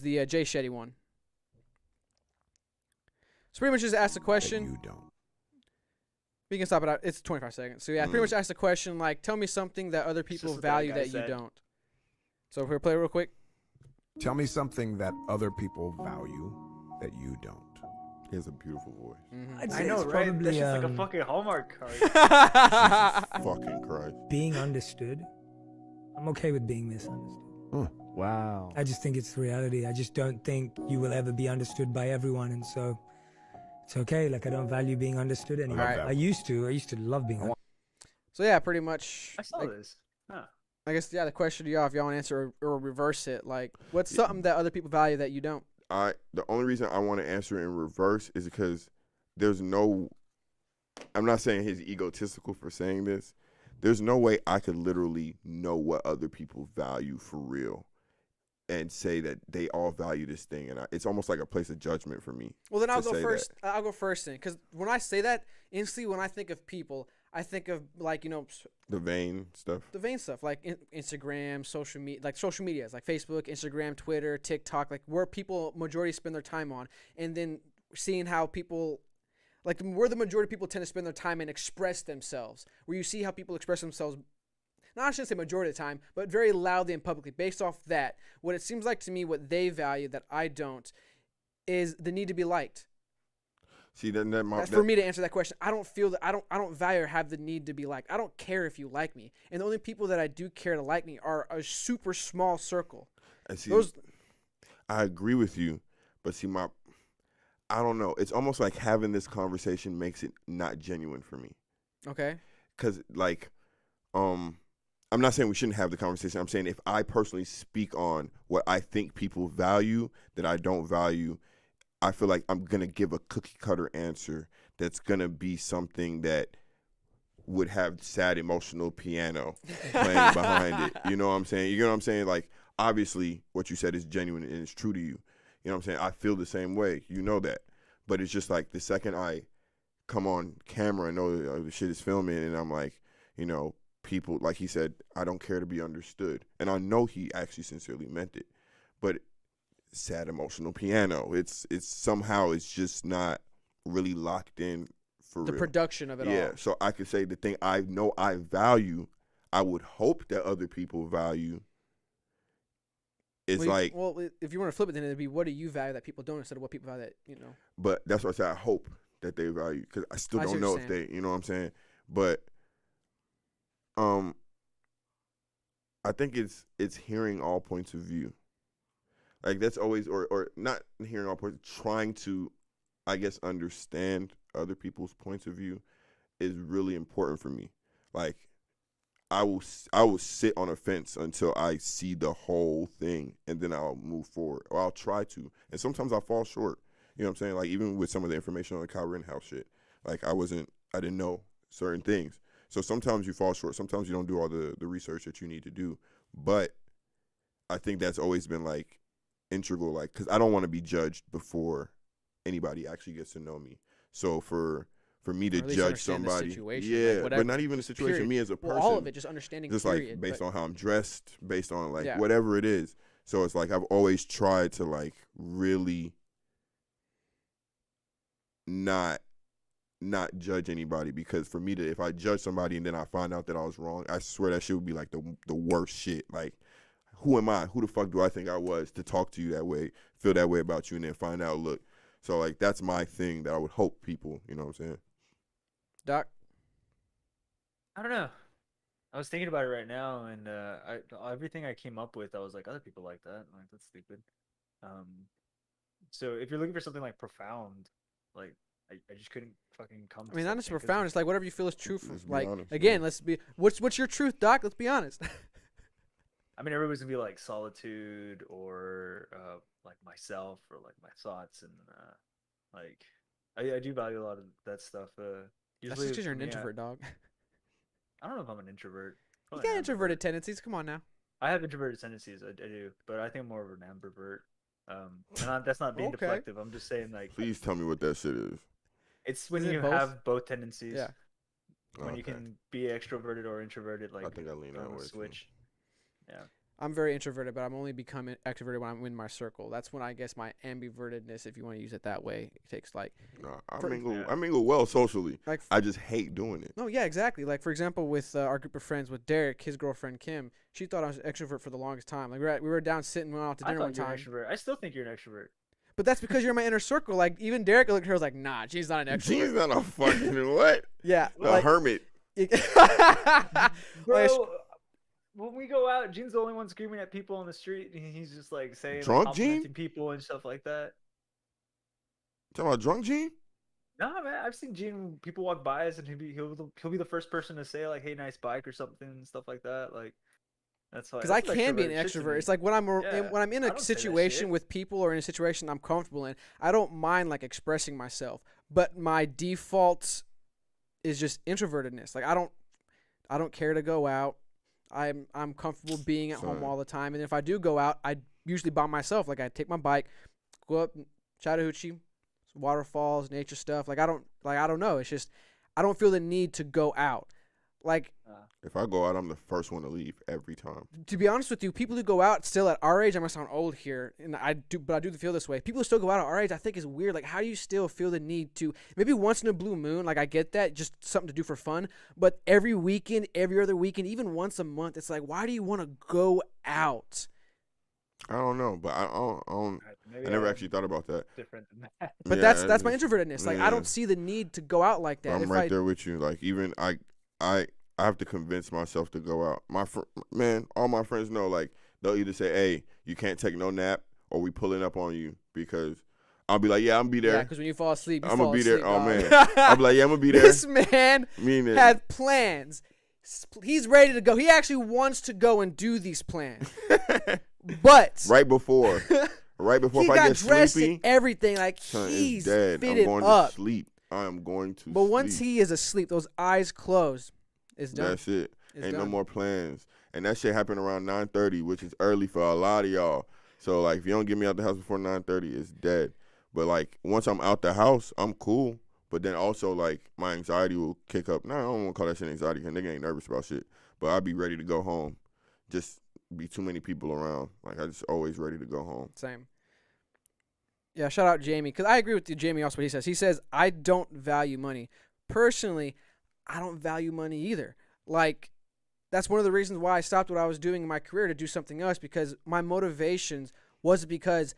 The Jay Shetty one. So pretty much just ask the question. That you don't. We can stop it out. It's 25 seconds. So yeah, pretty much ask the question like, tell me something that other people value that you don't. So we're gonna play real quick. Tell me something that other people value that you don't. He has a beautiful voice. Mm-hmm. I know, right? That's just like a fucking Hallmark card. Jesus fucking Christ. Being understood. I'm okay with being misunderstood. Wow. I just think it's reality. I just don't think you will ever be understood by everyone, and so it's okay. Like, I don't value being understood anymore. Alright. I used to love being understood. So yeah, pretty much. I saw this. Huh. I guess yeah, the question to y'all, if y'all want to answer or reverse it, like, what's something that other people value that you don't? The only reason I want to answer in reverse is because there's no. I'm not saying he's egotistical for saying this. There's no way I could literally know what other people value for real, and say that they all value this thing, and it's almost like a place of judgment for me. Well, then I'll go first. I'll go first then, because when I say that, instantly when I think of people, I think of like the vain stuff. The vain stuff, like Instagram, social media, like social medias, like Facebook, Instagram, Twitter, TikTok, like where people majority spend their time on, and then seeing how people, like where the majority of people tend to spend their time and express themselves, where you see how people express themselves. Not I shouldn't say majority of the time, but very loudly and publicly. Based off that, what it seems like to me, what they value that I don't, is the need to be liked. See, that's for me to answer that question. I don't feel that I don't value or have the need to be liked. I don't care if you like me, and the only people that I do care to like me are a super small circle. And see, I agree with you, but see, I don't know. It's almost like having this conversation makes it not genuine for me. Okay. Because like, I'm not saying we shouldn't have the conversation. I'm saying if I personally speak on what I think people value that I don't value, I feel like I'm going to give a cookie cutter answer that's going to be something that would have sad emotional piano playing behind it. You know what I'm saying? You know what I'm saying? Like, obviously what you said is genuine and it's true to you. You know what I'm saying? I feel the same way. You know that. But it's just like the second I come on camera and know that the shit is filming and I'm like, people, like he said, I don't care to be understood. And I know he actually sincerely meant it. But sad emotional piano. It's somehow it's just not really locked in for the real. Production of it all. Yeah, so I could say the thing I know I value, I would hope that other people value. It's if you want to flip it, then it'd be what do you value that people don't instead of what people value that. But that's what I said. I hope that they value because I still don't know if they. You know what I'm saying? But I think it's hearing all points of view. Like that's always, or not hearing all points, trying to, I guess, understand other people's points of view is really important for me. Like, I will sit on a fence until I see the whole thing, and then I'll move forward, or I'll try to. And sometimes I fall short. You know what I'm saying? Like, even with some of the information on the Kyle Rittenhouse shit, like I didn't know certain things. So sometimes you fall short. Sometimes you don't do all the research that you need to do. But I think that's always been like integral, like, because I don't want to be judged before anybody actually gets to know me. So for me to judge somebody, yeah, like but not even the situation, period. Me as a person, all of it, just understanding, just period, like based on how I'm dressed, based on like whatever it is. So it's like I've always tried to like really not judge anybody, because for me to, if I judge somebody and then I find out that I was wrong, I swear that shit would be like the worst shit. Like, who am I? Who the fuck do I think I was to talk to you that way, feel that way about you, and then find out, look. So, like, that's my thing that I would hope people, you know what I'm saying? Doc? I don't know. I was thinking about it right now, and everything I came up with, I was like, other people like that. Like, that's stupid. So if you're looking for something, like, profound, like, I just couldn't fucking come to not just profound. It's like whatever you feel is true. Like, honest, again, let's be... What's your truth, Doc? Let's be honest. I mean, everybody's gonna be like solitude or like myself or like my thoughts, and like I do value a lot of that stuff. That's Usually just because you're an introvert, dog. I don't know if I'm an introvert. You got introverted tendencies. Come on now. I have introverted tendencies. I do, but I think I'm more of an ambivert. And that's not being deflective. I'm just saying, like, please tell me what that shit is. It's when you have both tendencies. Yeah. When you can be extroverted or introverted, like, I think I lean that way switch. too. Yeah. I'm very introverted, but I'm only becoming extroverted when I'm in my circle. That's when I guess my ambivertedness, if you want to use it that way, it takes like. No, For- I mingle well socially. Like I just hate doing it. no, yeah, exactly. Like for example, with our group of friends, with Derek, his girlfriend Kim, she thought I was an extrovert for the longest time. Like we were down sitting, went out to I dinner one thought you're an time. extrovert. I still think you're an extrovert. But that's because you're in my inner circle. Like even Derek looked at her was like, nah, she's not an extrovert. She's not a fucking what? Yeah, A like, hermit. Bro, when we go out, Gene's the only one screaming at people on the street. And he's just like saying, Drunk like, Gene? complimenting people and stuff like that. Talking about drunk Gene? Nah, man, I've seen Gene. People walk by us, and he'll be the first person to say like, "Hey, nice bike" or something and stuff like that. Like, that's why. because I that's can be an extroverted shit to extrovert. me. It's like when I'm Yeah, when I'm in I a don't say that situation shit. with people or in a situation I'm comfortable in, I don't mind like expressing myself. But my default is just introvertedness. Like I don't care to go out. I'm comfortable being at home Same. all the time. And if I do go out, I usually by myself. Like I take my bike, go up Chattahoochee, waterfalls, nature stuff. Like I don't know. It's just I don't feel the need to go out. Like If I go out, I'm the first one to leave every time. to be honest with you, people who go out still at our age, I'm gonna sound old here, and but I do feel this way. People who still go out at our age, I think is weird. Like, how do you still feel the need to maybe once in a blue moon? Like, I get that, just something to do for fun. But every weekend, every other weekend, even once a month, it's like, why do you want to go out? I don't know, but I Maybe never I'm actually thought about that. different than that. But Yeah, that's my it's- introvertedness. Like, I yeah. don't see the need to go out like that. I'm If right I, there with you. Like even I have to convince myself to go out. Man, all my friends know. Like they'll either say, "Hey, you can't take no nap," or "We pulling up on you," because I'll be like, "Yeah, I'm gonna be yeah, there. because when you fall asleep, you I'm fall gonna be there." asleep, Oh dog. man, I'll be like, "Yeah, I'm gonna be there." This man Meaning, had plans. He's ready to go. He actually wants to go and do these plans. But right before he if I got get dressed sleepy, and everything. Like son, he's it's dead. I'm fitted going up. to sleep. I am going to. But once sleep. he is asleep, those eyes closed, it's done. That's it. It's Ain't no done. more plans. And that shit happened around 9:30, which is early for a lot of y'all. So like, if you don't get me out the house before 9:30, it's dead. But like, once I'm out the house, I'm cool. But then also like, my anxiety will kick up. Nah, I don't want to call that shit anxiety because nigga ain't nervous about shit. But I'll be ready to go home. Just be too many people around. Like I just always ready to go home. Same. Yeah, shout out Jamie, because I agree with you, Jamie, also what he says. He says, I don't value money. Personally, I don't value money either. Like, that's one of the reasons why I stopped what I was doing in my career to do something else, because my motivations wasn't because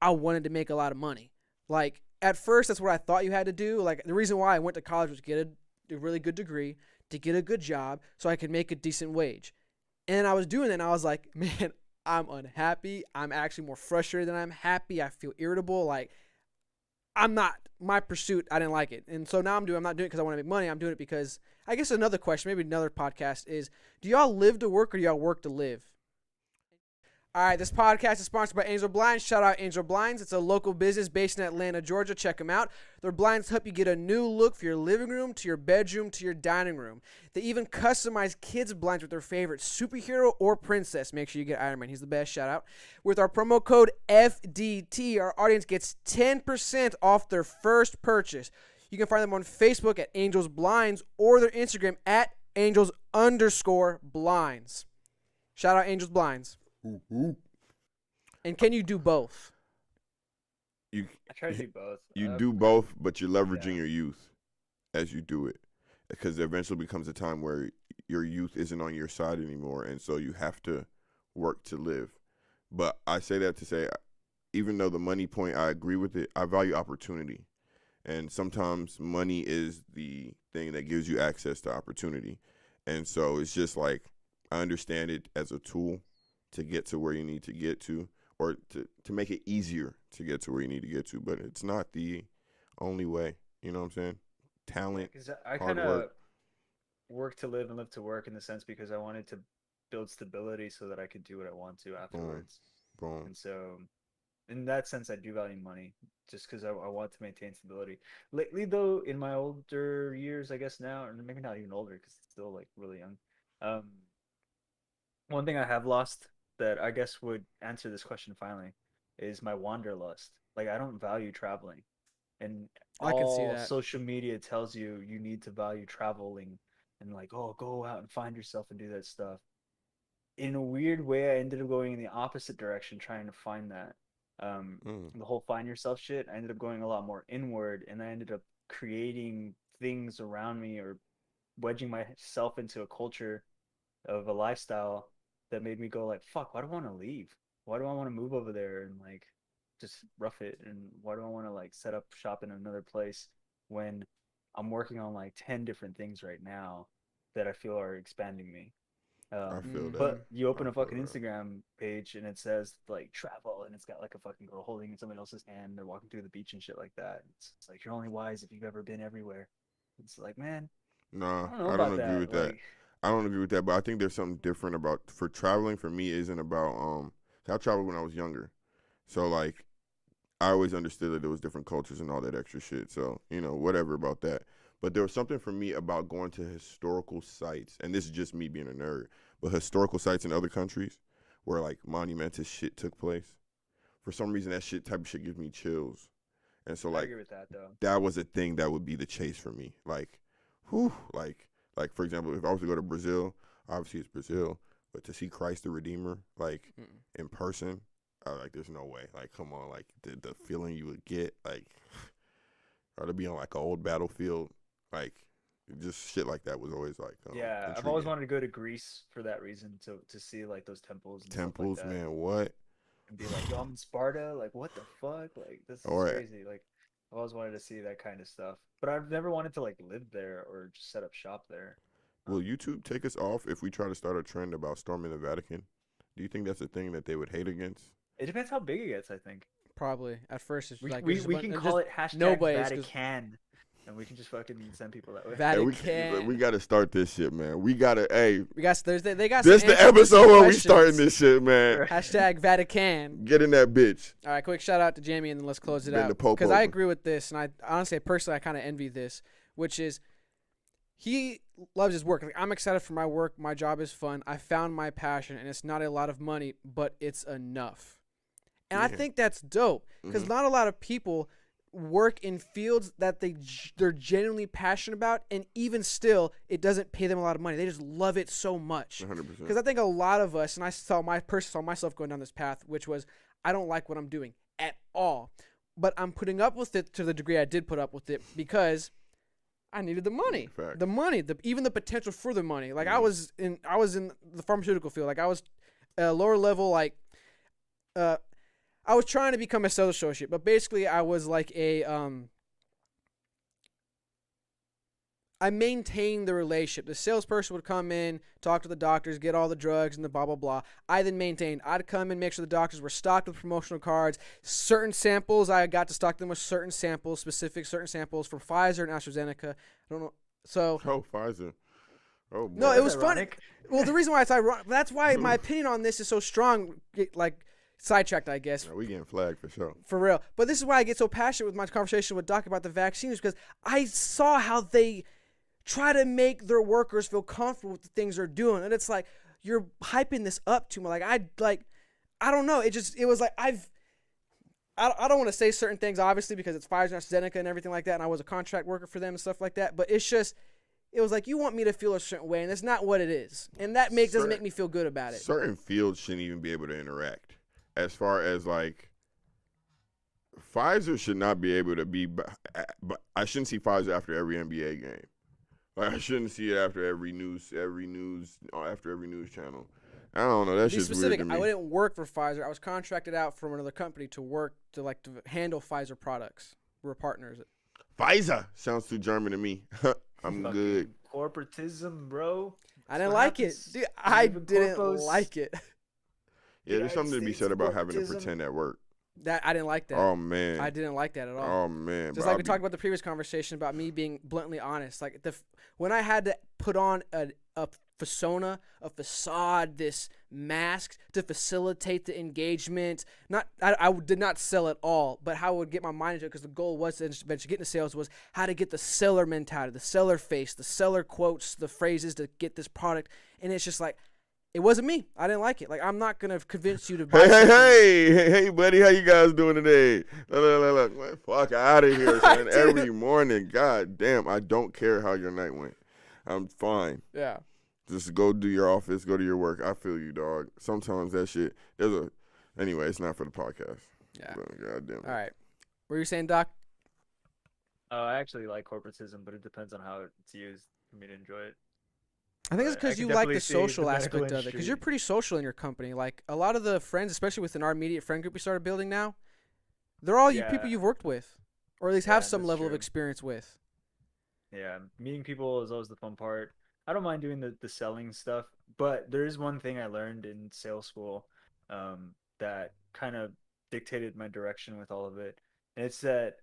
I wanted to make a lot of money. Like, at first, that's what I thought you had to do. Like, the reason why I went to college was to get a really good degree, to get a good job, so I could make a decent wage. And I was doing that, and I was like, man, I'm unhappy. I'm actually more frustrated than I'm happy. I feel irritable. Like, I'm not, my pursuit, I didn't like it. And so now I'm not doing it because I want to make money. I'm doing it because, I guess another question, maybe another podcast is, do y'all live to work or do y'all work to live? All right, this podcast is sponsored by Angel Blinds. Shout out Angel Blinds. It's a local business based in Atlanta, Georgia. Check them out. Their blinds help you get a new look for your living room, to your bedroom, to your dining room. They even customize kids' blinds with their favorite superhero or princess. Make sure you get Iron Man. He's the best. Shout out. With our promo code FDT, our audience gets 10% off their first purchase. You can find them on Facebook at Angels Blinds or their Instagram at Angels_Blinds. Shout out Angels Blinds. And can you do both? You I try to do both. You do both, but you're leveraging yeah. your youth as you do it, because there eventually becomes a time where your youth isn't on your side anymore, and so you have to work to live. But I say that to say, even though the money point, I agree with it, I value opportunity. And sometimes money is the thing that gives you access to opportunity. And so it's just like, I understand it as a tool to get to where you need to get to, or to make it easier to get to where you need to get to. But it's not the only way. You know what I'm saying? Talent, Because I hard kind of work. work to live and live to work in the sense because I wanted to build stability so that I could do what I want to afterwards. Boom. And so, in that sense, I do value money just because I want to maintain stability. Lately, though, in my older years, I guess now, or maybe not even older because it's still like really young. One thing I have lost that I guess would answer this question finally is my wanderlust. Like I don't value traveling, and I can see all that. social media tells you need to value traveling and like, oh, go out and find yourself and do that stuff. in a weird way, I ended up going in the opposite direction, trying to find that. The whole find yourself shit. I ended up going a lot more inward, and I ended up creating things around me or wedging myself into a culture of a lifestyle that made me go like, fuck, why do I want to leave? Why do I want to move over there and like just rough it? And why do I want to like set up shop in another place when I'm working on like 10 different things right now that I feel are expanding me? I feel that. But you open I a feel fucking that. Instagram page and it says like travel, and it's got like a fucking girl holding somebody else's hand. They're walking through the beach and shit like that. It's like you're only wise if you've ever been everywhere. It's like, man, Nah, I don't know I don't about agree that. with that. Like, I don't agree with that, but I think there's something different about for traveling. For me, isn't about I traveled when I was younger, so like I always understood that there was different cultures and all that extra shit. So whatever about that. But there was something for me about going to historical sites, and this is just me being a nerd, but historical sites in other countries where like monumentous shit took place. For some reason, that type of shit gives me chills, and so I like agree with that though. that was a thing that would be the chase for me. Like, whew, like for example, if I was to go to Brazil, obviously it's Brazil, but to see Christ the Redeemer like in person, like there's no way. Like, come on, like the feeling you would get, like, or to be on like an old battlefield, like just shit like that was always like Yeah, I've always wanted to go to Greece for that reason, to see like those temples and temples, stuff like that. man. What? And be like, yo, I'm in Sparta. Like, what the fuck? Like, this is Or crazy. Like, I've always wanted to see that kind of stuff, but I've never wanted to like live there or just set up shop there. will YouTube take us off if we try to start a trend about storming the Vatican? Do you think that's a thing that they would hate against? It depends how big it gets, I think. Probably at first it's We like we, there's a we bunch- can and call just it hashtag nobody's 'cause- Vatican, and we can just fucking send people that way. Hey, Vatican. we got to start this shit, man. We got to, hey, We got Thursday. They got this some the answers to some episode where we questions. starting this shit, man. Hashtag Vatican. Get in that bitch. All right, quick shout out to Jamie, and then let's close it Bend out. the Pope Because I over. agree with this, and I honestly, personally, I kind of envy this, which is he loves his work. Like, I'm excited for my work. My job is fun. I found my passion, and it's not a lot of money, but it's enough. And I Yeah. think that's dope because not a lot of people work in fields that they're genuinely passionate about, and even still, it doesn't pay them a lot of money. They just love it so much. 100%. Because I think a lot of us, and I saw myself going down this path, which was I don't like what I'm doing at all, but I'm putting up with it to the degree I did put up with it because I needed the money, Fact. the money, even the potential for the money. Like I was in the pharmaceutical field, like I was lower level, like I was trying to become a sales associate, but basically I was like I maintained the relationship. The salesperson would come in, talk to the doctors, get all the drugs and the blah, blah, blah. I then maintained. I'd come in, make sure the doctors were stocked with promotional cards. Certain samples, I got to stock them with certain samples, certain samples for Pfizer and AstraZeneca. I don't know. So, Oh, Pfizer. Oh, boy. no, it was That's funny. ironic. Well, the reason why it's ironic, that's why my opinion on this is so strong, like sidetracked, I guess. Yeah, we getting flagged for sure. For real. But this is why I get so passionate with my conversation with Doc about the vaccines, because I saw how they try to make their workers feel comfortable with the things they're doing. And it's like, you're hyping this up too much. I don't know. It was like, I don't want to say certain things, obviously, because it's Pfizer and AstraZeneca and everything like that. And I was a contract worker for them and stuff like that. But it was like, you want me to feel a certain way, and that's not what it is. And that doesn't make me feel good about it. Certain fields shouldn't even be able to interact. As far as like, Pfizer should not be able to be, but I shouldn't see Pfizer after every NBA game. Like I shouldn't see it after every news channel. I don't know. That's To be just specific, weird to me. I wouldn't work for Pfizer. I was contracted out from another company to handle Pfizer products. We're partners. Pfizer sounds too German to me. I'm Fucking good. corporatism, bro. I didn't what like it. happens. Dude, I Even didn't corpos. like it. Yeah, there's United something to be States said about having to corporatism. pretend at work. I didn't like that. Oh man. I didn't like that at all. Oh man. Just bro, like we talked about the previous conversation about me being bluntly honest. Like when I had to put on a persona, a facade, this mask to facilitate the engagement. I did not sell at all, but how I would get my mind into it, because the goal was to eventually get into sales, was how to get the seller mentality, the seller face, the seller quotes, the phrases to get this product. And it's just like, it wasn't me. I didn't like it. Like, I'm not gonna convince you to buy. Hey, buddy, how you guys doing today? Look, man, fuck out of here, son. Every morning, god damn, I don't care how your night went. I'm fine. Yeah. Just go do your office, go to your work. I feel you, dog. Sometimes that shit. Anyway, it's not for the podcast. Yeah. God damn it. All right. What were you saying, Doc? I actually like corporatism, but it depends on how it's used for me to enjoy it. I think it's But I because can you like definitely the see social the medical aspect of it. Because industry. you're pretty social in your company. Like a lot of the friends, especially within our immediate friend group we started building now, they're all Yeah. people you've worked with, or at least Yeah, have some that's level of true. experience with. Yeah, meeting people is always the fun part. I don't mind doing the selling stuff, but there is one thing I learned in sales school that kind of dictated my direction with all of it. And it's that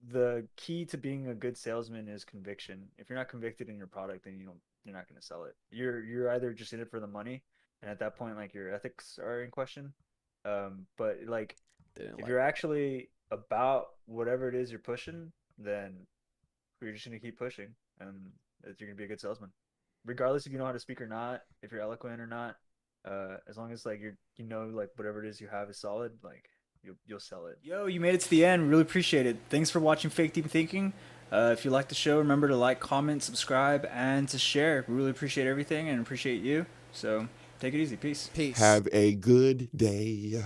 the key to being a good salesman is conviction. If you're not convicted in your product, then you're not going to sell it. You're either just in it for the money, and at that point, like your ethics are in question. But like if you're actually about whatever it is you're pushing, then you're just gonna keep pushing, and you're gonna be a good salesman, regardless if you know how to speak or not, if you're eloquent or not. As long as like like whatever it is you have is solid, like you'll sell it. Yo, you made it to the end. Really appreciate it. Thanks for watching Fake Deep Thinking. If you like the show, remember to like, comment, subscribe, and to share. We really appreciate everything and appreciate you. So take it easy. Peace. Peace. Have a good day.